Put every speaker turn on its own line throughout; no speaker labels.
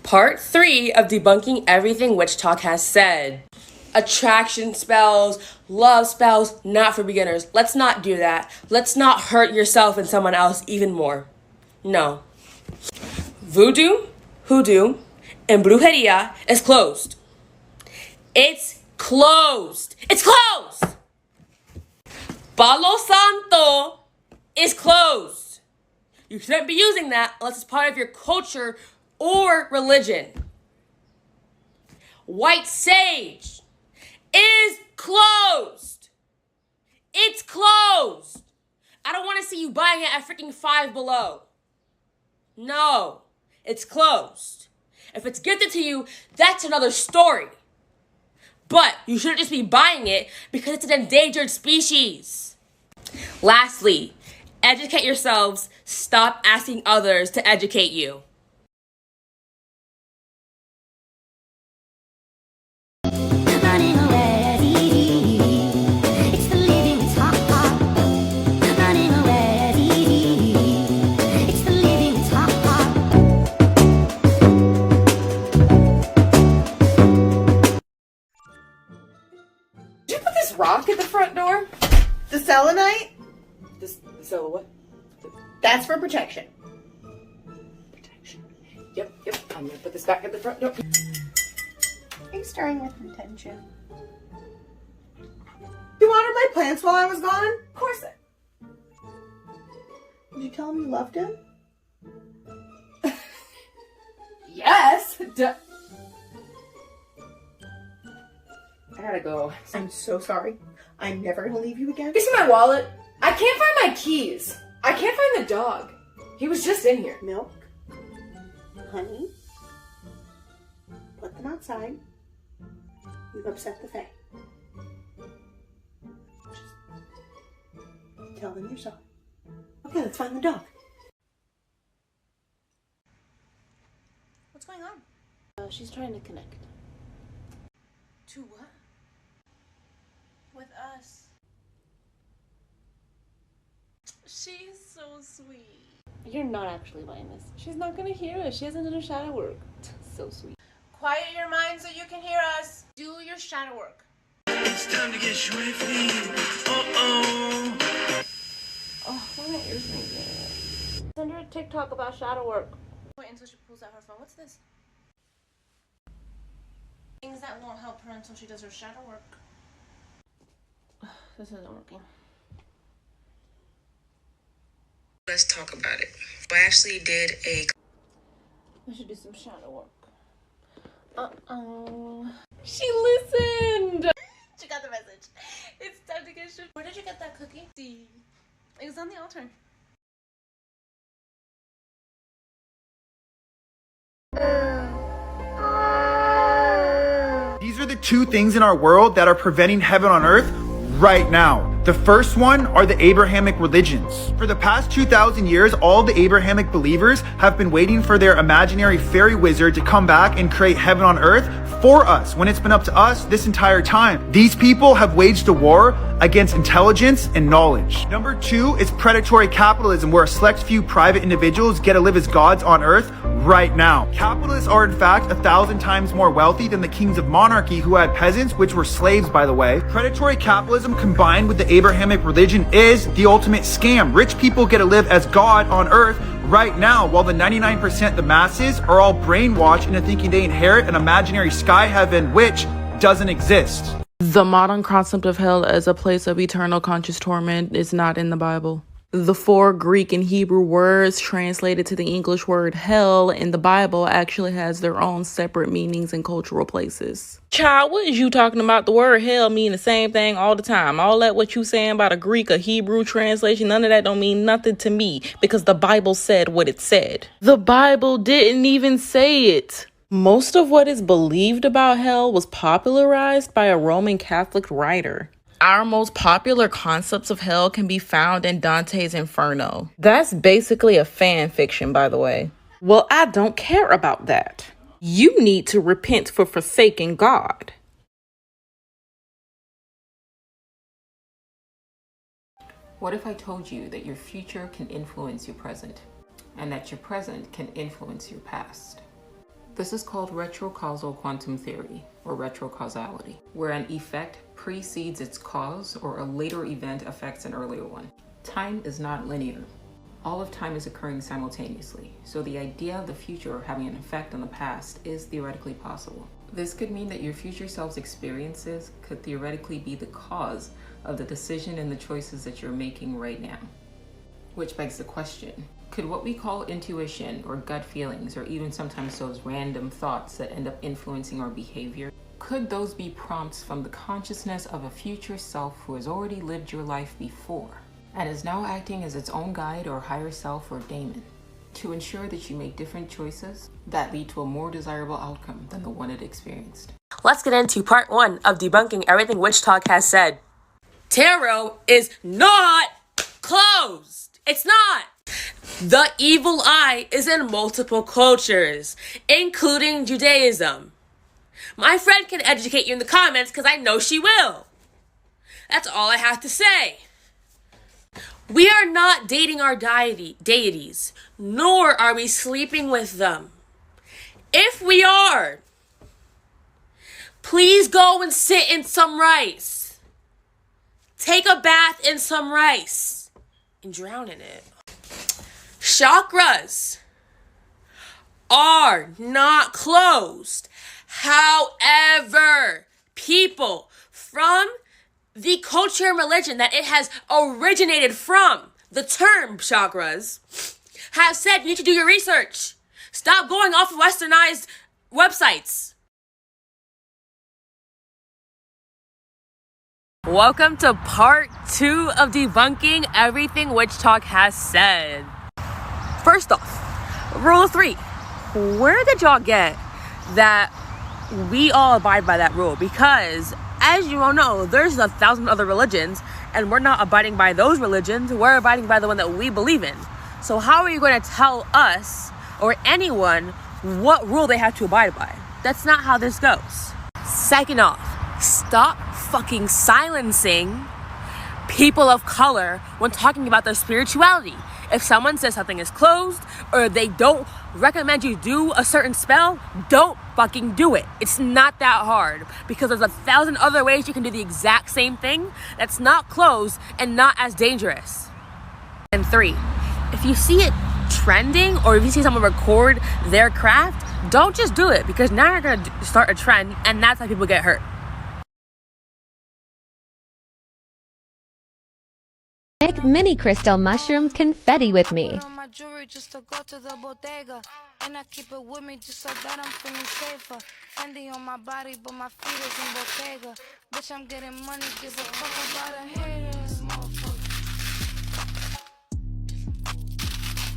Part 3 of debunking everything Witchtok has said. Attraction spells, love spells, not for beginners. Let's not do that. Let's not hurt yourself and someone else even more. No. Voodoo, hoodoo, and brujeria is closed. It's closed. It's closed! Palo Santo is closed. You shouldn't be using that unless it's part of your culture or religion. White sage is closed. It's closed. I don't want to see you buying it at freaking Five Below. No, it's closed. If it's gifted to you, that's another story. But you shouldn't just be buying it because it's an endangered species. Lastly, educate yourselves. Stop asking others to educate you. Rock at the front door?
The selenite?
The what?
That's for protection.
Protection. Yep. I'm gonna put this back at the front door.
Are you stirring with intention? You watered my plants while I was gone?
Of course.
Did you tell him you loved him?
Yes. I gotta go.
I'm so sorry. I'm never gonna leave you again.
You see my wallet? I can't find my keys. I can't find the dog. He was just in here.
Milk, honey, put them outside. You've upset the fae. Just tell them you're sorry. Okay, let's find the dog.
What's going on? She's trying to connect.
To what?
With us. She's so sweet. You're not actually buying this. She's not gonna hear us. She hasn't done her shadow work. So sweet. Quiet your mind so you can hear us. Do your shadow work.
It's time to get swifty. Uh-oh.
Oh, why are my ears ringing? Send her a TikTok about shadow work. Wait until she pulls out her phone. What's this? Things that won't help her until she does her shadow work. This isn't working.
Let's talk about it. I actually did
I should do some shadow work. She listened! She got the message. It's time to get shit. Where did you get that cookie? It was on the altar.
These are the two things in our world that are preventing heaven on earth right now. The first one are the Abrahamic religions. For the past 2,000 years, all the Abrahamic believers have been waiting for their imaginary fairy wizard to come back and create heaven on earth for us, when it's been up to us this entire time. These people have waged a war against intelligence and knowledge. Number 2 is predatory capitalism, where a select few private individuals get to live as gods on earth right now. Capitalists are in fact 1,000 times more wealthy than the kings of monarchy, who had peasants, which were slaves, by the way. Predatory capitalism combined with the Abrahamic religion is the ultimate scam. Rich people get to live as God on earth right now, while the 99%, the masses, are all brainwashed into thinking they inherit an imaginary sky heaven which doesn't exist.
The modern concept of hell as a place of eternal conscious torment is not in the Bible. The 4 Greek and Hebrew words translated to the English word hell in the Bible actually has their own separate meanings in cultural places. Child, what is you talking about? The word hell mean the same thing all the time. All that what you saying about a Greek or Hebrew translation, none of that don't mean nothing to me, because the Bible said what it said. The Bible didn't even say it. Most of what is believed about hell was popularized by a Roman Catholic writer. Our most popular concepts of hell can be found in Dante's Inferno. That's basically a fan fiction, by the way. Well, I don't care about that. You need to repent for forsaking God.
What if I told you that your future can influence your present, and that your present can influence your past? This is called retrocausal quantum theory, or retrocausality, where an effect precedes its cause or a later event affects an earlier one. Time is not linear. All of time is occurring simultaneously, so the idea of the future having an effect on the past is theoretically possible. This could mean that your future self's experiences could theoretically be the cause of the decision and the choices that you're making right now. Which begs the question, could what we call intuition or gut feelings, or even sometimes those random thoughts that end up influencing our behavior, could those be prompts from the consciousness of a future self who has already lived your life before and is now acting as its own guide or higher self or daemon to ensure that you make different choices that lead to a more desirable outcome than the one it experienced?
Let's get into part 1 of debunking everything Witchtok has said. Tarot is not closed. It's not. The evil eye is in multiple cultures, including Judaism. My friend can educate you in the comments because I know she will. That's all I have to say. We are not dating our deities, nor are we sleeping with them. If we are, please go and sit in some rice. Take a bath in some rice and drown in it. Chakras are not closed. However, people from the culture and religion that it has originated from, the term chakras, have said you need to do your research. Stop going off of westernized websites. Welcome to part 2 of debunking everything Witchtok has said. First off, rule 3. Where did y'all get that we all abide by that rule? Because as you all know, there's 1,000 other religions, and we're not abiding by those religions. We're abiding by the one that we believe in. So how are you going to tell us or anyone what rule they have to abide by? That's not how this goes. Second off, stop fucking silencing people of color when talking about their spirituality. If someone says something is closed or they don't recommend you do a certain spell, don't fucking do it. It's not that hard because there's 1,000 other ways you can do the exact same thing that's not closed and not as dangerous. And 3, if you see it trending or if you see someone record their craft, don't just do it because now you're going to start a trend and that's how people get hurt.
Make mini crystal mushroom confetti with me.
My jewelry just to go to the bodega, and I keep it with me just so that I'm feeling safer. Fendi on my body, but my feet is in Bottega. Bitch, I'm getting money, give a fuck about a haters, motherfucker.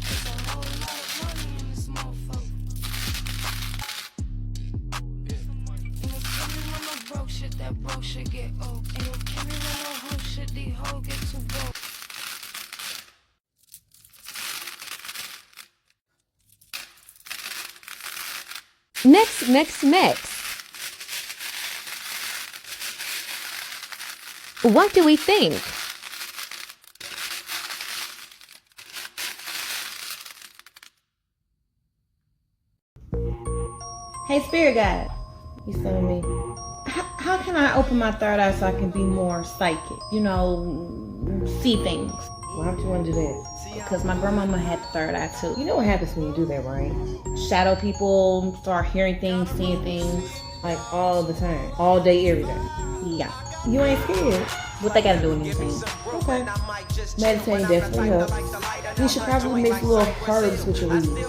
There's a whole lot of money in this motherfucker. And you kill me when no broke shit, that broke shit get old. And you kill me when no hoe shit, these hoes get too broke.
Mix, mix, mix. What do we think?
Hey, Spirit Guide, you sending me? How can I open my third eye so I can be more psychic? You know, see things. Why don't you want to do this? Because my grandmama had the third eye too. You know what happens when you do that, right? Shadow people start hearing things, seeing things, like all the time. All day, every day. Yeah. You ain't scared. What they gotta do with anything? Okay. Meditating definitely helps. You should probably mix little herbs with your weed.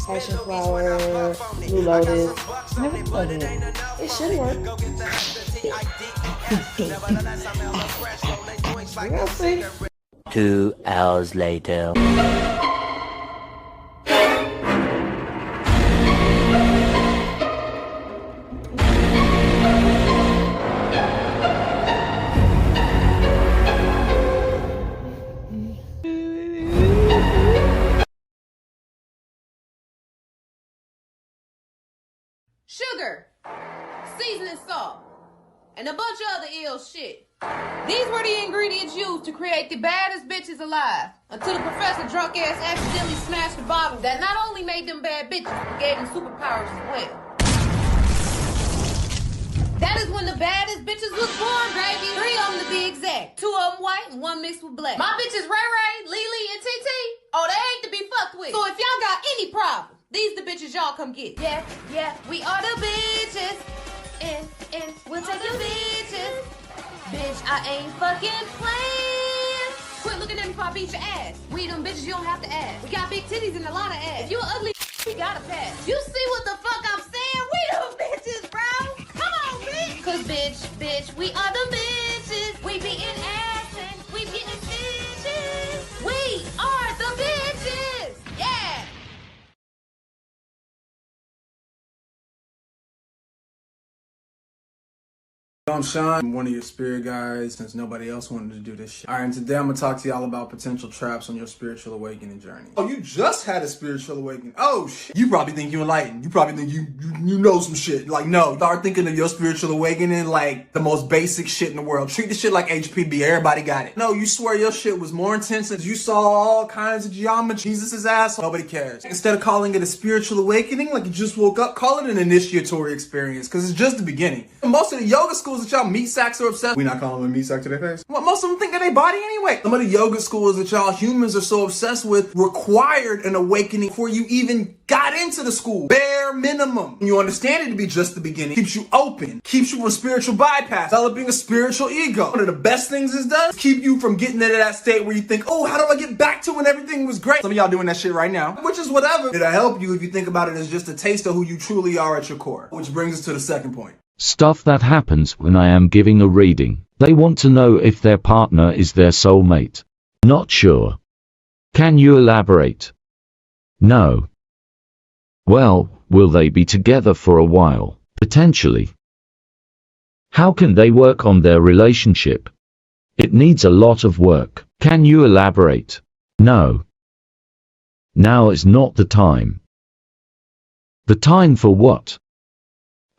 Passion flower, blue lotus. Never thought of it. It should work. We'll see.
2 hours later.
Sugar, seasoning salt, and a bunch of other ill shit. These were the ingredients used to create the baddest bitches alive. Until the professor drunk ass accidentally smashed the bottle that not only made them bad bitches, but gave them superpowers as well. That is when the baddest bitches was born, baby. 3 of them to be exact. 2 of them white and 1 mixed with black. My bitches Ray Ray, Lily, and TT. Oh, they ain't to be fucked with. So if y'all got any problem, these the bitches y'all come get. Yeah, we are the bitches. And we'll take the bitches. Bitch, I ain't fucking playing. Quit looking at me before I beat your ass. We them bitches you don't have to ask. We got big titties and a lot of ass. If you ugly, we gotta pass. You see what the fuck I'm saying? We them bitches, bro. Come on, bitch. Cause bitch, we are the bitches. We beating ass and we getting bitches. We are the bitches. Yeah.
I'm Sean. I'm one of your spirit guides since nobody else wanted to do this shit. Alright, and today I'm gonna talk to y'all about potential traps on your spiritual awakening journey. Oh, you just had a spiritual awakening. Oh shit. You probably think you're enlightened. You probably think you know some shit. Like, no. Start thinking of your spiritual awakening like the most basic shit in the world. Treat the shit like HPB. Everybody got it. No, you swear your shit was more intense as you saw all kinds of geometry. Jesus' ass. Nobody cares. Instead of calling it a spiritual awakening, like you just woke up, call it an initiatory experience, because it's just the beginning. Most of the yoga schools that y'all meat sacks are obsessed. We not calling them meat sack to their face. Well, most of them think that they body anyway. Some of the yoga schools that y'all humans are so obsessed with required an awakening before you even got into the school. Bare minimum. You understand it to be just the beginning. Keeps you open. Keeps you from spiritual bypass. Developing a spiritual ego. One of the best things it does, keep you from getting into that state where you think, oh, how do I get back to when everything was great? Some of y'all doing that shit right now, which is whatever. It'll help you if you think about it as just a taste of who you truly are at your core. Which brings us to the second point.
Stuff that happens when I am giving a reading. They want to know if their partner is their soulmate. Not sure. Can you elaborate? No. Well, will they be together for a while? Potentially. How can they work on their relationship? It needs a lot of work. Can you elaborate? No. Now is not the time. The time for what?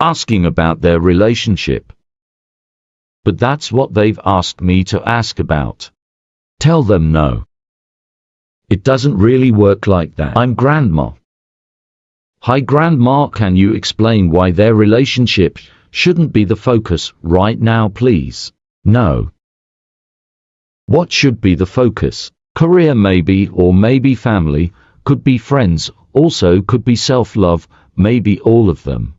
Asking about their relationship. But that's what they've asked me to ask about. Tell them no. It doesn't really work like that. I'm Grandma. Hi Grandma, can you explain why their relationship shouldn't be the focus right now, please? No. What should be the focus? Career maybe, or maybe family, could be friends, also could be self-love, maybe all of them.